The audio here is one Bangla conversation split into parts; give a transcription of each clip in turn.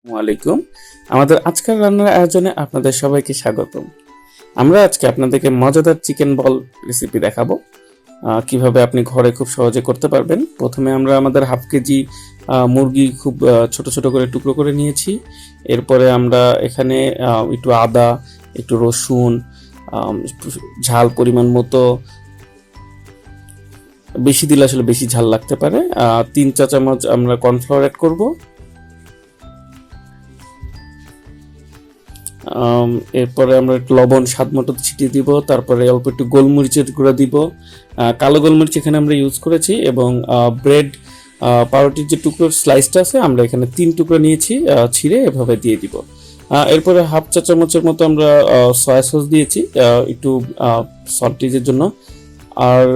ওয়ালাইকুম। আমাদের আজকের রান্নার আয়োজনে আপনাদের সবাইকে স্বাগতম। আমরা আজকে আপনাদেরকে মজাদার চিকেন বল রেসিপি দেখাবো। কিভাবে আপনি ঘরে খুব সহজে করতে পারবেন। প্রথমে আমরা আমাদের হাফ কেজি মুরগি খুব ছোট ছোট করে টুকরো করে নিয়েছি। এরপরে আমরা এখানে একটু আদা, একটু রসুন, ঝাল পরিমাণ মতো, বেশি দিলে আসলে বেশি ঝাল লাগতে পারে, 3 চা চামচ আমরা কর্নফ্লাওয়ার অ্যাড করবো। এরপরে আমরা একটু লবণ স্বাদ মতো ছিটিয়ে দিব। তারপরে অল্প একটু গোলমরিচের গুঁড়া দিব। কালো গোলমরিচ এখানে আমরা ইউজ করেছি। এবং ব্রেড পাউরুটির যে টুকরো স্লাইসটা আছে আমরা এখানে 3 টুকরো নিয়েছি, ছিঁড়ে এভাবে দিয়ে দিব। এরপরে হাফ চা চামচের মতো আমরা সয়া সস দিয়েছি একটু সল্টিজের জন্য। আর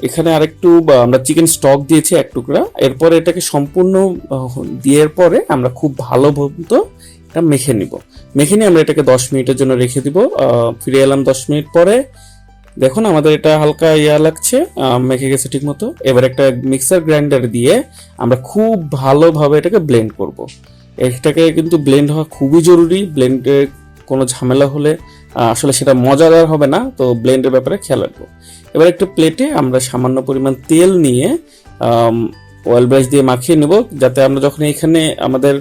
এখানে আরেকটু আমরা চিকেন স্টক দিয়েছি 1 টুকরা। এরপরে এটাকে সম্পূর্ণ দেওয়ার পরে আমরা খুব ভালো মতো এটা মেখে নিব। মেখে নিয়ে আমরা এটাকে 10 মিনিটের জন্য রেখে দিব। ফিরে এলাম 10 মিনিট পরে। দেখুন আমাদের এটা হালকা লাগছে, মেখে গেছে ঠিক মতো। এবার একটা মিক্সার গ্রাইন্ডার দিয়ে আমরা খুব ভালোভাবে এটাকে ব্লেন্ড করব। এটাকে কিন্তু ব্লেন্ড হওয়া খুবই জরুরি। ব্লেন্ডে কোনো ঝামেলা হলে আসলে সেটা মজাদার হবে না, তো ব্লেন্ডের ব্যাপারে খেয়াল রাখবো। এবার একটা প্লেটে আমরা সামান্য পরিমাণ তেল নিয়ে অয়েল ব্রাশ দিয়ে মাখিয়ে নেব, যাতে আমরা যখন এখানে আমাদের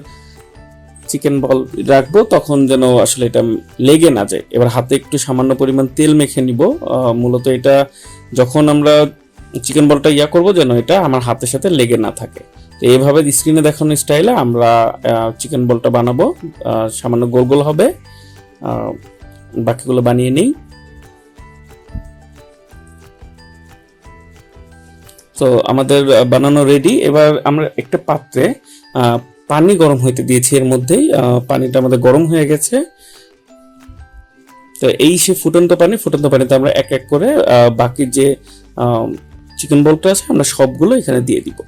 চিকেন বল রাখবো তখন যেন আসলে এটা লেগে না যায়। এবার হাতে একটু সামান্য পরিমাণ তেল মেখে নিব। মূলত এটা যখন আমরা চিকেন বলটা করব যেন এটা আমার হাতের সাথে লেগে না থাকে। তো এইভাবে স্ক্রিনে দেখানো স্টাইলে আমরা চিকেন বলটা বানাবো। সামান্য গোল গোল হবে। বাকিগুলো বানিয়ে নিই। তো আমাদের বানানো রেডি। এবার আমরা একটা পাত্রে পানি গরম হইতে দিয়েছি। এর মধ্যেই পানিটা আমাদের গরম হয়ে গেছে। তো এই সে ফুটন্ত পানিতে আমরা এক এক করে বাকি যে চিকেন বলটা আছে আমরা সবগুলো এখানে দিয়ে দিব।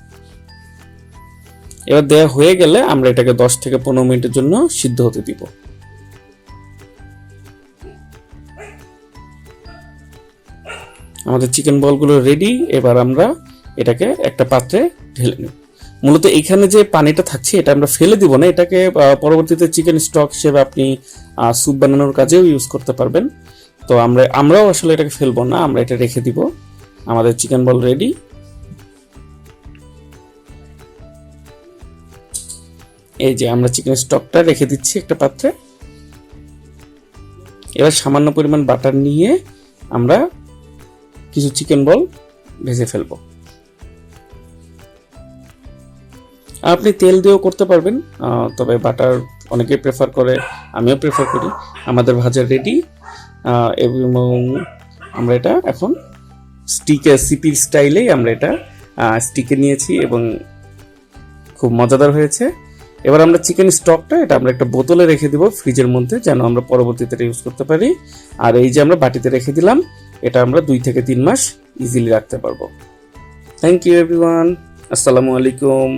এবার দেয়া হয়ে গেলে আমরা এটাকে 10 থেকে 15 মিনিটের জন্য সিদ্ধ হতে দিব। আমাদের চিকেন বলগুলো রেডি। এবার আমরা এটাকে একটা পাত্রে ঢেলে নেব। মূলত এখানে যে পানিটা থাকছে এটা আমরা ফেলে দিব না, এটাকে পরবর্তীতে চিকেন স্টক হিসেবে আপনি স্যুপ বানানোর কাজেও ইউজ করতে পারবেন। তো আমরাও আসলে এটাকে ফেলবো না, আমরা এটা রেখে দিব। আমাদের চিকেন বল রেডি। এই যে আমরা চিকেন স্টকটা রেখে দিচ্ছি একটা পাত্রে। এবার সামান্য পরিমাণ বাটার নিয়ে আমরা কিছু চিকেন বল ভেজে ফেলবো। আপনি তেল দিয়েও করতে পারবেন, তবে বাটার অনেকেই প্রেফার করে, আমিও প্রেফার করি। আমাদের ভাজা রেডি। এবং আমরা এটা এখন সিপির স্টাইলেই আমরা এটা স্টিকে নিয়েছি এবং খুব মজাদার হয়েছে। এবার আমরা চিকেন স্টকটা এটা আমরা একটা বোতলে রেখে দিব ফ্রিজের মধ্যে, যেন আমরা পরবর্তীতে ইউজ করতে পারি। আর এই যে আমরা বাটিতে রেখে দিলাম, এটা আমরা 2 থেকে 3 মাস ইজিলি রাখতে পারবো। Thank you everyone. আসসালামু আলাইকুম।